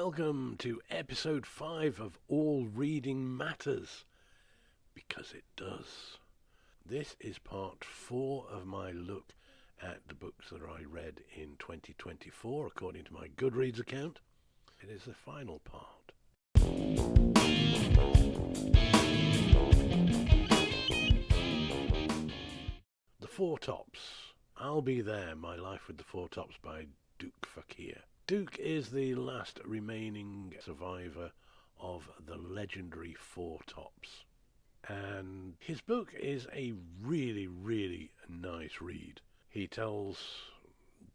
welcome to episode 5 of All Reading Matters, because it does. This is part 4 of my look at the books that I read in 2024, according to my Goodreads account. It is the final part. The Four Tops. I'll Be There, My Life with the Four Tops by Duke Fakir. Duke is the last remaining survivor of the legendary Four Tops. And his book is a really, really nice read. He tells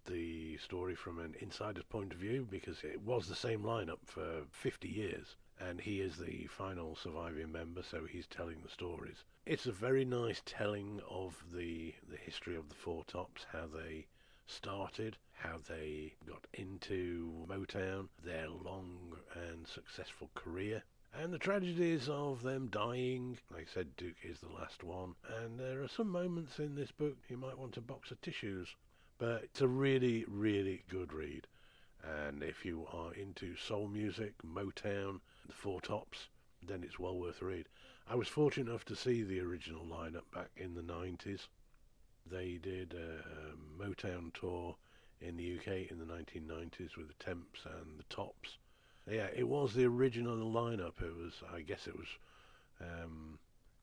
the story from an insider's point of view because it was the same lineup for 50 years. And he is the final surviving member, so he's telling the stories. It's a very nice telling of the history of the Four Tops, how they started, how they got into Motown, their long and successful career, and the tragedies of them dying. Like I said, Duke is the last one, and there are some moments in this book you might want a box of tissues, but it's a really, really good read. And if you are into soul music, Motown, the Four Tops, then it's well worth a read. I was fortunate enough to see the original lineup back in the 90s. They did a Motown tour in the UK in the 1990s with the Temps and the Tops. Yeah, it was the original lineup. I guess it was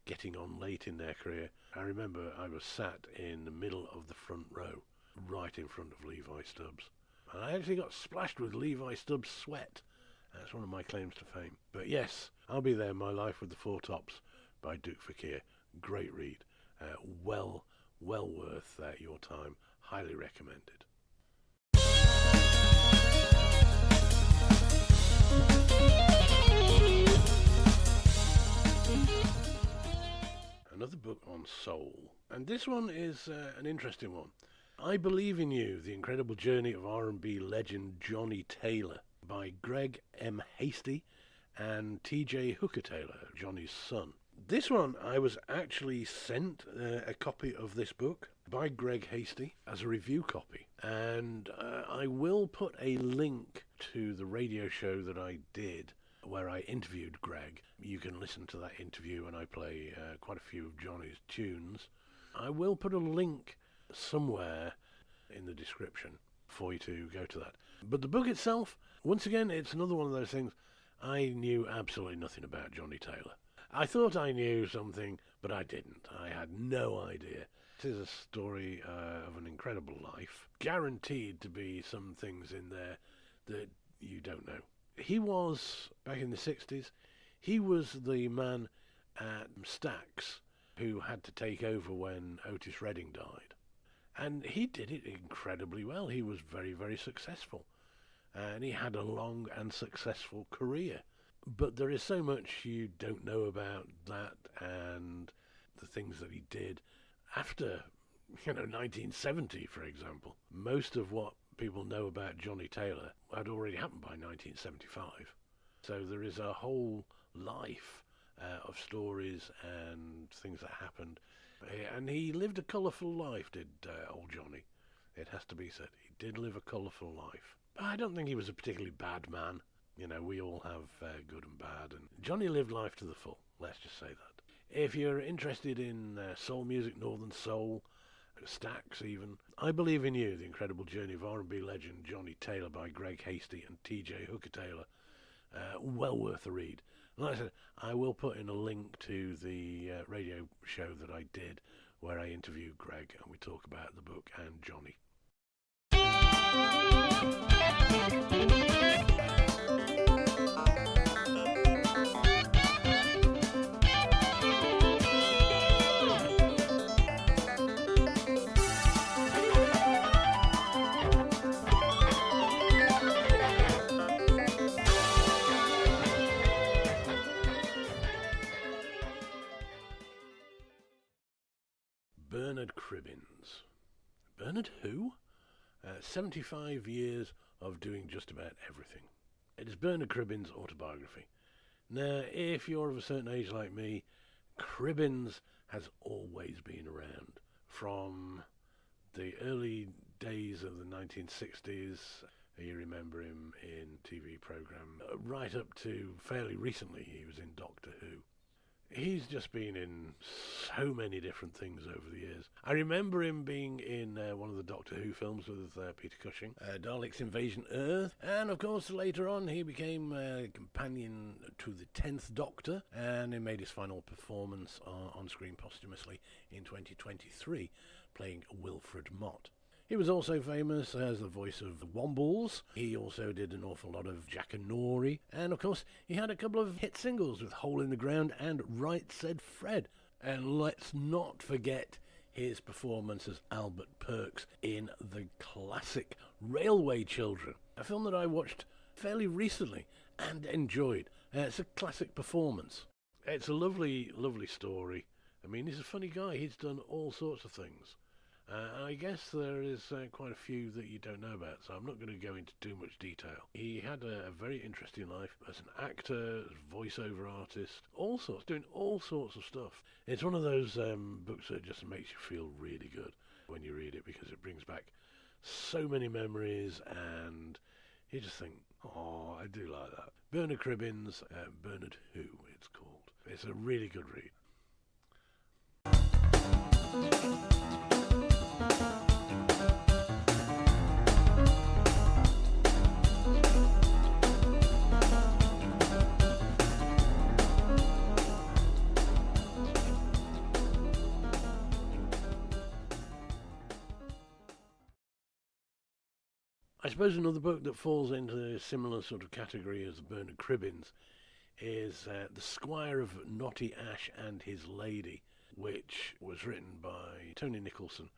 getting on late in their career. I remember I was sat in the middle of the front row, right in front of Levi Stubbs. And I actually got splashed with Levi Stubbs' sweat. That's one of my claims to fame. But yes, I'll Be There, My Life with the Four Tops by Duke Fakir. Great read. Well worth your time. Highly recommended. Another book on soul. And this one is an interesting one. I Believe in You, The Incredible Journey of R&B Legend Johnny Taylor by Greg M. Hasty and T.J. Hooker Taylor, Johnny's son. This one, I was actually sent a copy of this book by Greg Hasty as a review copy. And I will put a link to the radio show that I did where I interviewed Greg. You can listen to that interview and I play quite a few of Johnny's tunes. I will put a link somewhere in the description for you to go to that. But the book itself, once again, it's another one of those things. I knew absolutely nothing about Johnny Taylor. I thought I knew something, but I didn't. I had no idea. This is a story of an incredible life. Guaranteed to be some things in there that you don't know. He was, back in the 60s, he was the man at Stax who had to take over when Otis Redding died. And he did it incredibly well. He was very, very successful. And he had a long and successful career. But there is so much you don't know about that and the things that he did after, 1970, for example. Most of what people know about Johnny Taylor had already happened by 1975. So there is a whole life of stories and things that happened. And he lived a colourful life, did old Johnny. It has to be said. He did live a colourful life. But I don't think he was a particularly bad man. We all have good and bad. And Johnny lived life to the full. Let's just say that. If you're interested in soul music, Northern Soul, Stax even, I Believe in You, The Incredible Journey of R&B Legend Johnny Taylor by Greg Hasty and T.J. Hooker Taylor. Well worth a read. Like I said, I will put in a link to the radio show that I did where I interviewed Greg and we talk about the book and Johnny. Bernard Cribbins. Bernard who? 75 years of doing just about everything. It is Bernard Cribbins' autobiography. Now, if you're of a certain age like me, Cribbins has always been around. From the early days of the 1960s, You remember him in TV program right up to fairly recently. He was in Doctor Who. He's just been in so many different things over the years. I remember him being in one of the Doctor Who films with Peter Cushing, Daleks Invasion Earth, and of course later on he became a companion to the 10th Doctor, and he made his final performance on screen posthumously in 2023, playing Wilfred Mott. He was also famous as the voice of the Wombles. He also did an awful lot of Jackanory. And of course, he had a couple of hit singles with Hole in the Ground and Right Said Fred. And let's not forget his performance as Albert Perks in the classic Railway Children, a film that I watched fairly recently and enjoyed. It's a classic performance. It's a lovely, lovely story. I mean, he's a funny guy. He's done all sorts of things. I guess there is quite a few that you don't know about, so I'm not going to go into too much detail. He had a very interesting life as an actor, as a voiceover artist, all sorts, doing all sorts of stuff. It's one of those books that just makes you feel really good when you read it, because it brings back so many memories, and you just think, oh, I do like that. Bernard Cribbins, Bernard Who, it's called. It's a really good read. I suppose another book that falls into a similar sort of category as Bernard Cribbins is The Squire of Knotty Ash and His Lady, which was written by Tony Nicholson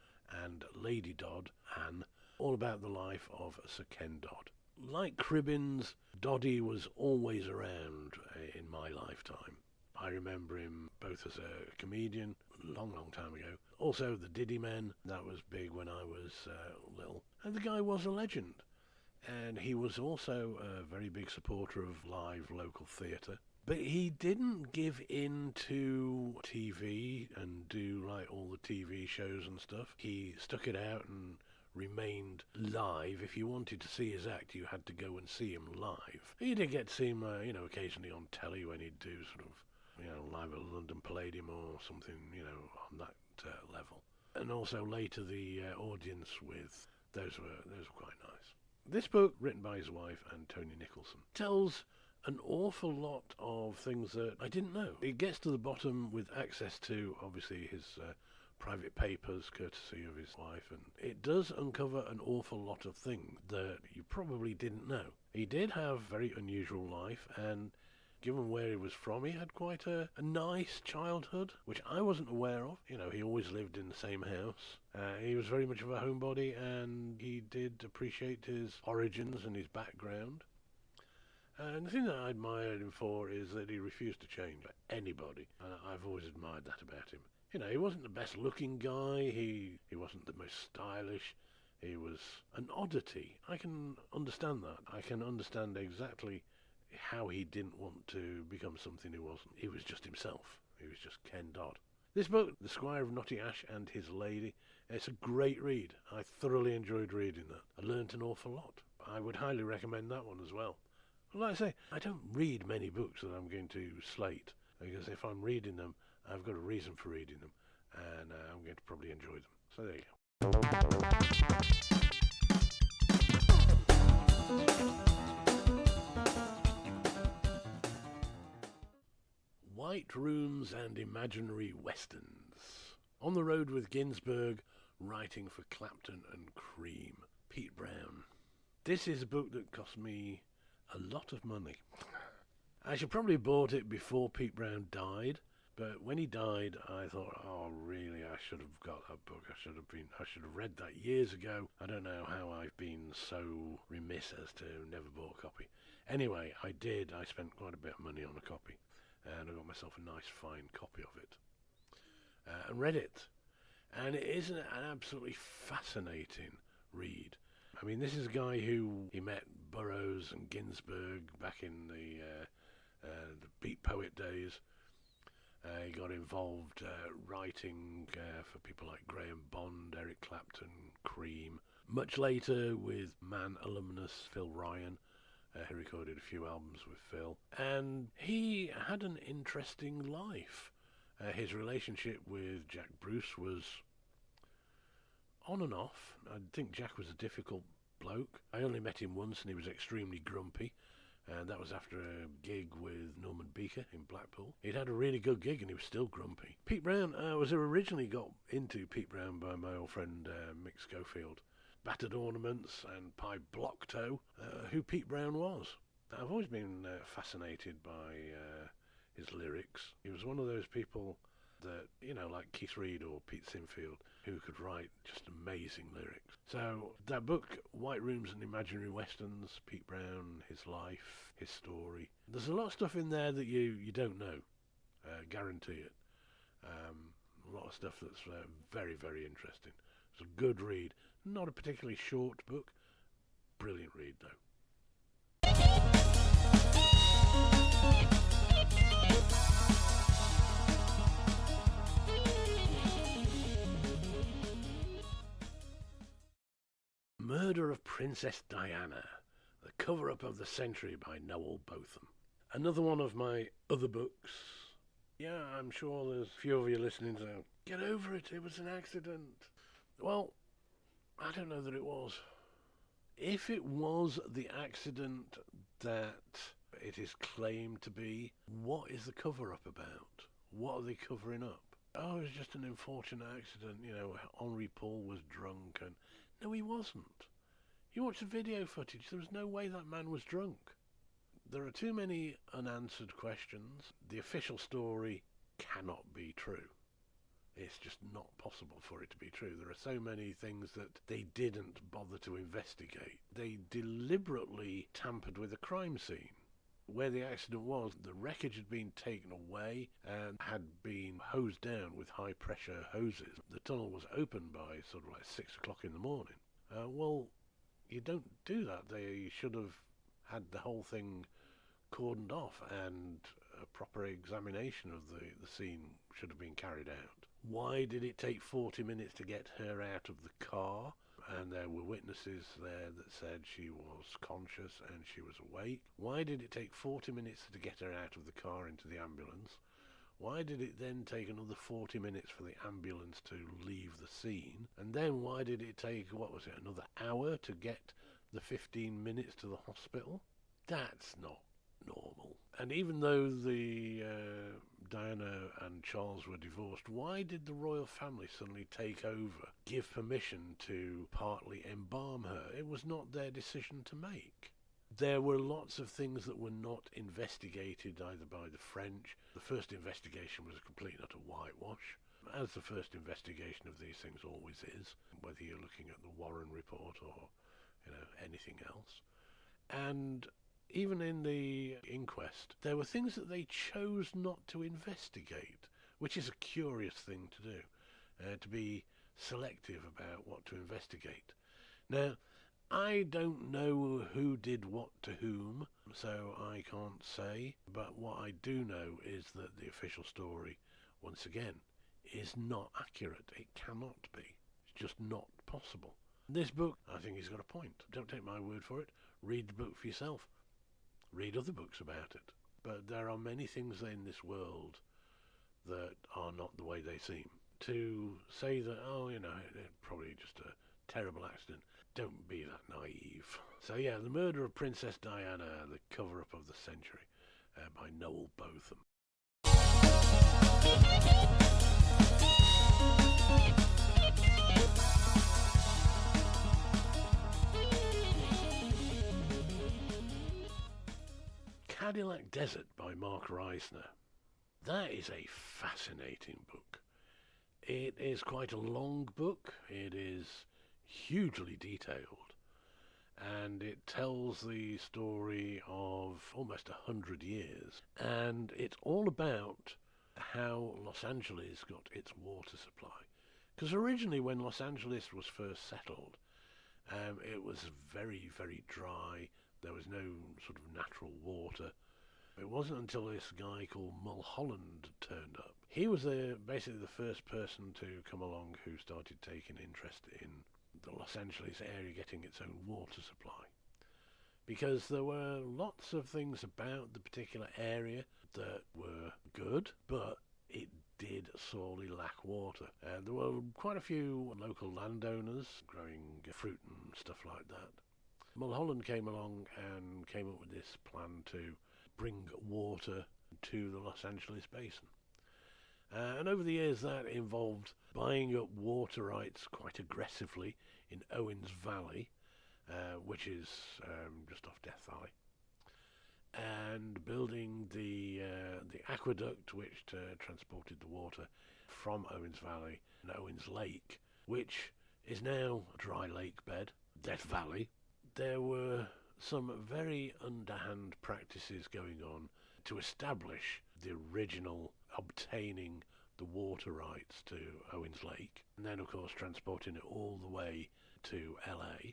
and Lady Dodd, Anne, all about the life of Sir Ken Dodd. Like Cribbins, Doddy was always around in my lifetime. I remember him both as a comedian, long time ago. Also the Diddy Men, that was big when I was little. And the guy was a legend. And he was also a very big supporter of live local theatre. But he didn't give in to TV and do like all the TV shows and stuff. He stuck it out and remained live. If you wanted to see his act, you had to go and see him live. You did get to see him, occasionally on telly when he'd do sort of, live at London Palladium or something, on that level. And also later the audience with those were quite nice. This book, written by his wife and Tony Nicholson, tells an awful lot of things that I didn't know. It gets to the bottom with access to, obviously, his private papers, courtesy of his wife, and it does uncover an awful lot of things that you probably didn't know. He did have a very unusual life, and given where he was from, he had quite a nice childhood, which I wasn't aware of. He always lived in the same house. He was very much of a homebody, and he did appreciate his origins and his background. And the thing that I admired him for is that he refused to change for anybody. And I've always admired that about him. He wasn't the best looking guy. He wasn't the most stylish. He was an oddity. I can understand that. I can understand exactly how he didn't want to become something he wasn't. He was just himself. He was just Ken Dodd. This book, The Squire of Knotty Ash and His Lady, it's a great read. I thoroughly enjoyed reading that. I learnt an awful lot. I would highly recommend that one as well. Like I say, I don't read many books that I'm going to slate, because if I'm reading them, I've got a reason for reading them, and I'm going to probably enjoy them. So there you go. White Rooms and Imaginary Westerns. On the Road with Ginsberg, writing for Clapton and Cream. Pete Brown. This is a book that cost me a lot of money. I should probably have bought it before Pete Brown died, but when he died, I thought, oh, really, I should have got that book. I should have read that years ago. I don't know how I've been so remiss as to never bought a copy. Anyway, I did. I spent quite a bit of money on a copy, and I got myself a nice, fine copy of it, and read it. And it is an absolutely fascinating read. I mean, this is a guy who he met Burroughs and Ginsberg back in the Beat Poet days. He got involved writing for people like Graham Bond, Eric Clapton, Cream, Much later, with Man alumnus Phil Ryan, he recorded a few albums with Phil, and he had an interesting life. His relationship with Jack Bruce was on and off. I think Jack was a difficult bloke. I only met him once and he was extremely grumpy. And that was after a gig with Norman Beaker in Blackpool. He'd had a really good gig and he was still grumpy. Pete Brown, I was originally got into Pete Brown by my old friend Mick Schofield. Battered Ornaments and Pie Blocktoe, who Pete Brown was. I've always been fascinated by his lyrics. He was one of those people that, like Keith Reid or Pete Sinfield, who could write just amazing lyrics. So that book, White Rooms and Imaginary Westerns, Pete Brown, his life, his story. There's a lot of stuff in there that you don't know, guarantee it. A lot of stuff that's very, very interesting. It's a good read. Not a particularly short book. Brilliant read, though. Murder of Princess Diana, The Cover-Up of the Century by Noel Botham. Another one of my other books. Yeah, I'm sure there's a few of you listening to get over it, it was an accident. Well, I don't know that it was. If it was the accident that it is claimed to be, what is the cover-up about? What are they covering up? Oh, it was just an unfortunate accident, Henri Paul was drunk and... No, he wasn't. You watch the video footage, there was no way that man was drunk. There are too many unanswered questions. The official story cannot be true. It's just not possible for it to be true. There are so many things that they didn't bother to investigate. They deliberately tampered with a crime scene. Where the accident was, the wreckage had been taken away and had been hosed down with high-pressure hoses. The tunnel was opened by sort of like 6 o'clock in the morning. Well, you don't do that. They should have had the whole thing cordoned off and a proper examination of the scene should have been carried out. Why did it take 40 minutes to get her out of the car? And there were witnesses there that said she was conscious and she was awake. Why did it take 40 minutes to get her out of the car into the ambulance? Why did it then take another 40 minutes for the ambulance to leave the scene? And then why did it take, another hour to get the 15 minutes to the hospital? That's not normal. And even though the Diana and Charles were divorced, why did the royal family suddenly take over, give permission to partly embalm her? It was not their decision to make. There were lots of things that were not investigated either by the French. The first investigation was a complete and utter whitewash, as the first investigation of these things always is, whether you're looking at the Warren report or anything else. And even in the inquest, there were things that they chose not to investigate, which is a curious thing to do, to be selective about what to investigate. Now, I don't know who did what to whom, so I can't say, but what I do know is that the official story, once again, is not accurate. It cannot be. It's just not possible. This book, I think he's got a point. Don't take my word for it. Read the book for yourself. Read other books about it. But there are many things in this world that are not the way they seem. To say that, it's probably just a terrible accident, don't be that naive. So yeah, The Murder of Princess Diana, The Cover-Up of the Century, by Noel Botham. Cadillac Desert by Mark Reisner. That is a fascinating book. It is quite a long book. It is hugely detailed. And it tells the story of almost 100 years. And it's all about how Los Angeles got its water supply. Because originally when Los Angeles was first settled, it was very, very dry. There was no sort of natural water. It wasn't until this guy called Mulholland turned up. He was basically the first person to come along who started taking interest in the Los Angeles area getting its own water supply. Because there were lots of things about the particular area that were good, but it did sorely lack water. There were quite a few local landowners growing fruit and stuff like that. Mulholland came along and came up with this plan to bring water to the Los Angeles basin. And over the years that involved buying up water rights quite aggressively in Owens Valley, which is just off Death Valley, and building the aqueduct which transported the water from Owens Valley and Owens Lake, which is now a dry lake bed, Death Valley. There were some very underhand practices going on to establish the original obtaining the water rights to Owens Lake, and then of course transporting it all the way to LA.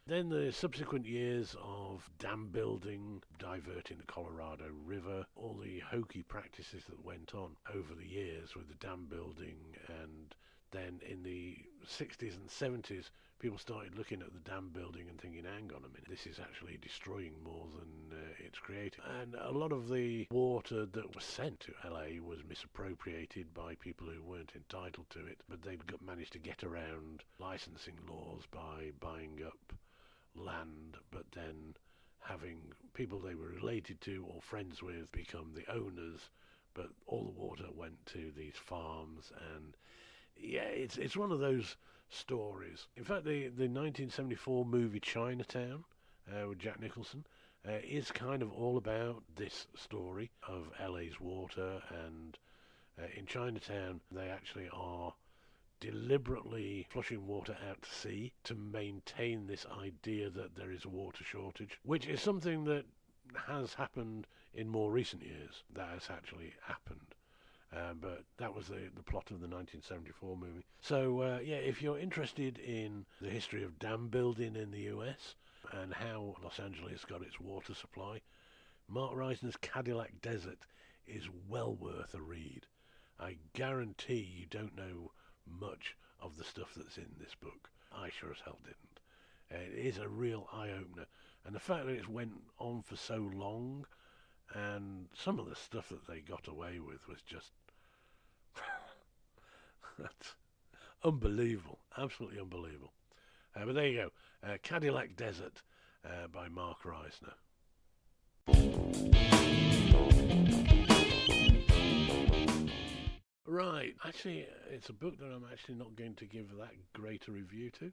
Then the subsequent years of dam building, diverting the Colorado River, all the hokey practices that went on over the years with the dam building, and then in the 60s and 70s people started looking at the dam building and thinking, hang on a minute, this is actually destroying more than it's creating. And a lot of the water that was sent to LA was misappropriated by people who weren't entitled to it, but they'd managed to get around licensing laws by buying up land, but then having people they were related to or friends with become the owners, but all the water went to these farms. And yeah, it's one of those stories. In fact, the 1974 movie Chinatown with Jack Nicholson is kind of all about this story of LA's water, and in Chinatown they actually are deliberately flushing water out to sea to maintain this idea that there is a water shortage, which is something that has happened in more recent years. That has actually happened. But that was the plot of the 1974 movie. So, yeah, if you're interested in the history of dam building in the US and how Los Angeles got its water supply, Mark Reisner's Cadillac Desert is well worth a read. I guarantee you don't know much of the stuff that's in this book. I sure as hell didn't. It is a real eye-opener. And the fact that it went on for so long, and some of the stuff that they got away with was just that's unbelievable, absolutely unbelievable. But there you go, Cadillac Desert by Mark Reisner. Right, actually, it's a book that I'm actually not going to give that great a review to.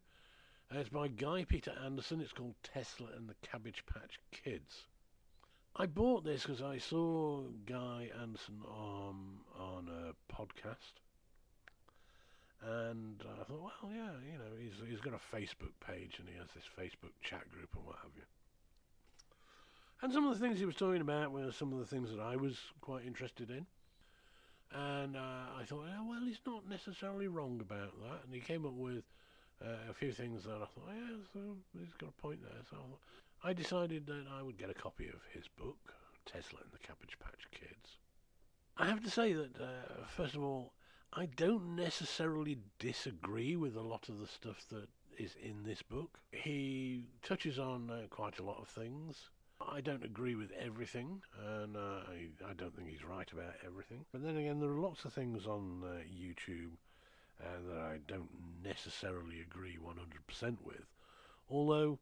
It's by Guy Peter Anderson. It's called Tesla and the Cabbage Patch Kids. I bought this because I saw Guy Anderson on a podcast, and I thought, well, yeah, you know, he's got a Facebook page and he has this Facebook chat group and what have you. And some of the things he was talking about were some of the things that I was quite interested in. And I thought, oh, well, he's not necessarily wrong about that. And he came up with a few things that I thought, yeah, so he's got a point there. So I decided that I would get a copy of his book, Tesla and the Cabbage Patch Kids. I have to say that, first of all, I don't necessarily disagree with a lot of the stuff that is in this book. He touches on quite a lot of things. I don't agree with everything, and I don't think he's right about everything. But then again, there are lots of things on YouTube that I don't necessarily agree 100% with. Although,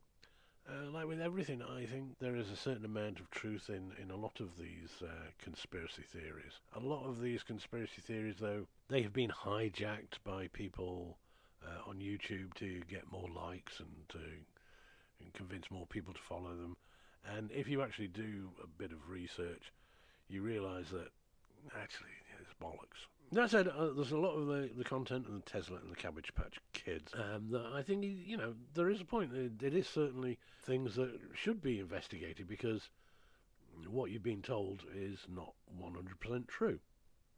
like with everything, I think there is a certain amount of truth in a lot of these conspiracy theories. A lot of these conspiracy theories, though, they have been hijacked by people on YouTube to get more likes and to convince more people to follow them. And if you actually do a bit of research, you realise that actually it's bollocks. That said, there's a lot of the content in the Tesla and the Cabbage Patch Kids that I think, you know, there is a point. It is certainly things that should be investigated, because what you've been told is not 100% true.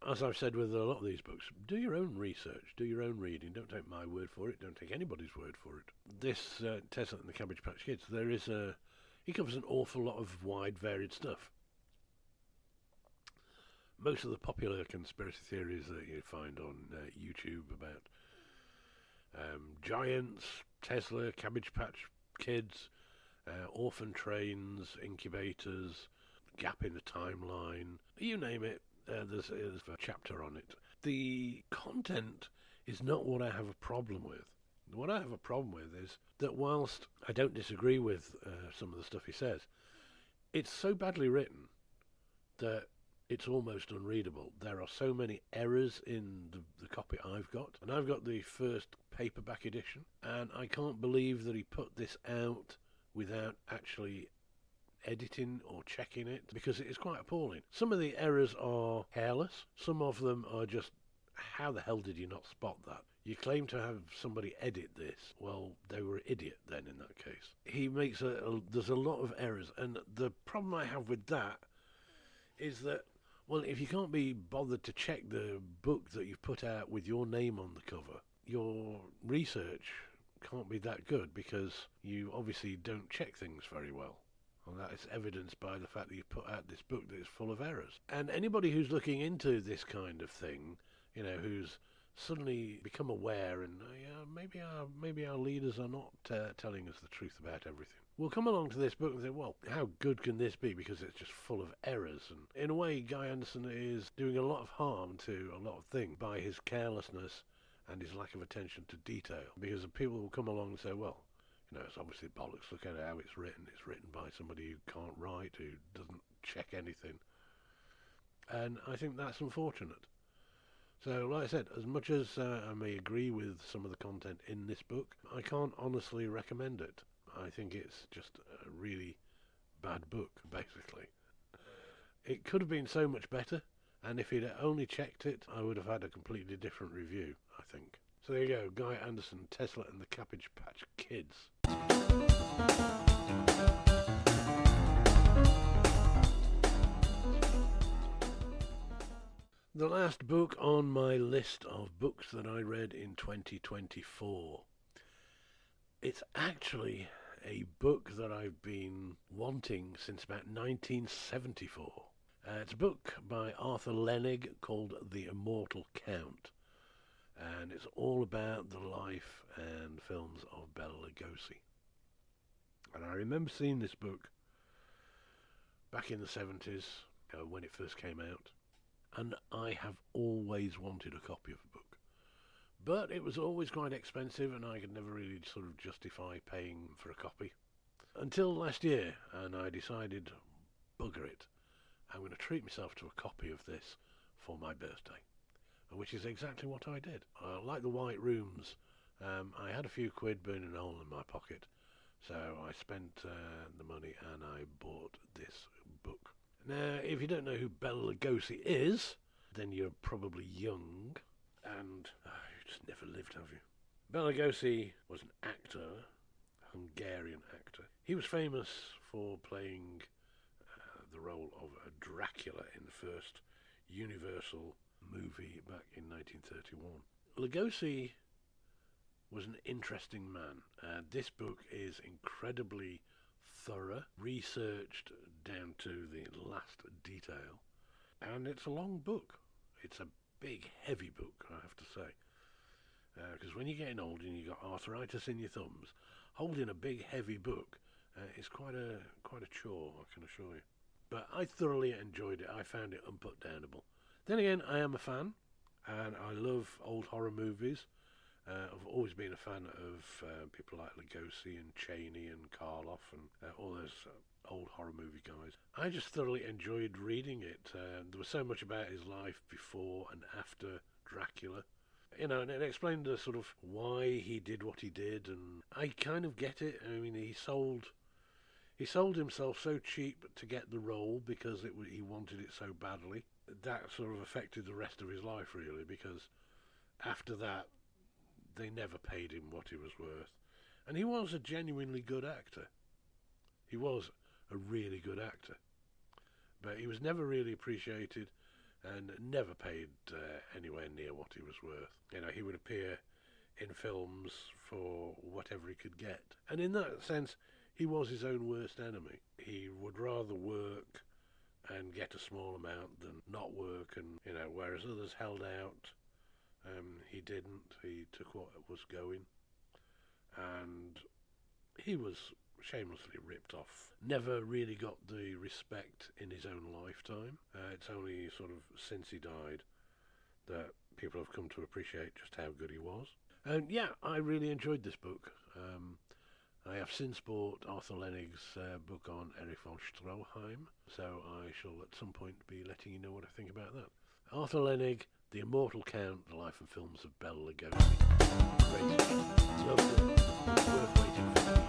As I've said with a lot of these books, do your own research, do your own reading. Don't take my word for it. Don't take anybody's word for it. This Tesla and the Cabbage Patch Kids, he covers an awful lot of wide, varied stuff. Most of the popular conspiracy theories that you find on YouTube about Giants, Tesla, Cabbage Patch Kids, orphan trains, incubators, gap in the timeline, you name it, there's a chapter on it. The content is not what I have a problem with. What I have a problem with is that whilst I don't disagree with some of the stuff he says, it's so badly written that it's almost unreadable. There are so many errors in the copy I've got, and I've got the first paperback edition, and I can't believe that he put this out without actually editing or checking it, because it is quite appalling. Some of the errors are careless, some of them are just, how the hell did you not spot that? You claim to have somebody edit this. Well, they were an idiot then in that case. He makes there's a lot of errors, and the problem I have with that is that, well, if you can't be bothered to check the book that you've put out with your name on the cover, your research can't be that good, because you obviously don't check things very well. And that is evidenced by the fact that you've put out this book that is full of errors. And anybody who's looking into this kind of thing, who's suddenly become aware, and maybe our leaders are not telling us the truth about everything, will come along to this book and say, well, how good can this be, because it's just full of errors. And in a way, Guy Anderson is doing a lot of harm to a lot of things by his carelessness and his lack of attention to detail, because people will come along and say, well, it's obviously bollocks, look at how it's written by somebody who can't write, who doesn't check anything. And I think that's unfortunate. So, like I said, as much as I may agree with some of the content in this book, I can't honestly recommend it. I think it's just a really bad book, basically. It could have been so much better, and if he'd only checked it, I would have had a completely different review, I think. So there you go, Guy Anderson, Tesla and the Cabbage Patch Kids. The last book on my list of books that I read in 2024. It's actually a book that I've been wanting since about 1974. It's a book by Arthur Lenig called The Immortal Count, and it's all about the life and films of Bela Lugosi. And I remember seeing this book back in the 70s when it first came out, and I have always wanted a copy of the book. But it was always quite expensive, and I could never really sort of justify paying for a copy. Until last year, and I decided, bugger it, I'm going to treat myself to a copy of this for my birthday, which is exactly what I did. Like the White Rooms, I had a few quid burning a hole in my pocket, so I spent the money and I bought this book. Now, if you don't know who Bela Lugosi is, then you're probably young, and you just never lived, have you? Bela Lugosi was an actor, a Hungarian actor. He was famous for playing the role of Dracula in the first Universal movie back in 1931. Lugosi was an interesting man. This book is incredibly thorough, researched down to the last detail, and it's a long book. It's a big, heavy book, I have to say, because when you're getting old and you've got arthritis in your thumbs, holding a big, heavy book is quite a chore, I can assure you. But I thoroughly enjoyed it. I found it unputdownable. Then again, I am a fan, and I love old horror movies. I've always been a fan of people like Lugosi and Chaney and Karloff and all those old horror movie guys. I just thoroughly enjoyed reading it. There was so much about his life before and after Dracula. And it explained the sort of why he did what he did, and I kind of get it. I mean, he sold himself so cheap to get the role because he wanted it so badly. That sort of affected the rest of his life, really, because after that, they never paid him what he was worth. And he was a genuinely good actor. He was a really good actor. But he was never really appreciated and never paid anywhere near what he was worth. He would appear in films for whatever he could get. And in that sense, he was his own worst enemy. He would rather work and get a small amount than not work, and whereas others held out He didn't. He took what was going, and he was shamelessly ripped off. Never really got the respect in his own lifetime. It's only sort of since he died that people have come to appreciate just how good he was. And yeah, I really enjoyed this book. I have since bought Arthur Lenig's book on Erich von Stroheim, so I shall at some point be letting you know what I think about that. Arthur Lenig, The Immortal Count, The Life and Films of Bela Lugosi. Great. Loved it. It's worth waiting for 2 years.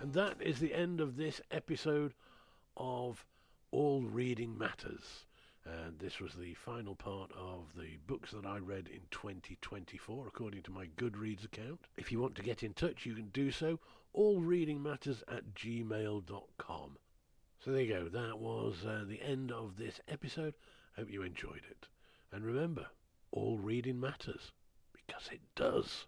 And that is the end of this episode of All Reading Matters. And this was the final part of the books that I read in 2024, according to my Goodreads account. If you want to get in touch, you can do so, allreadingmatters@gmail.com. So there you go, that was the end of this episode. Hope you enjoyed it. And remember, all reading matters, because it does.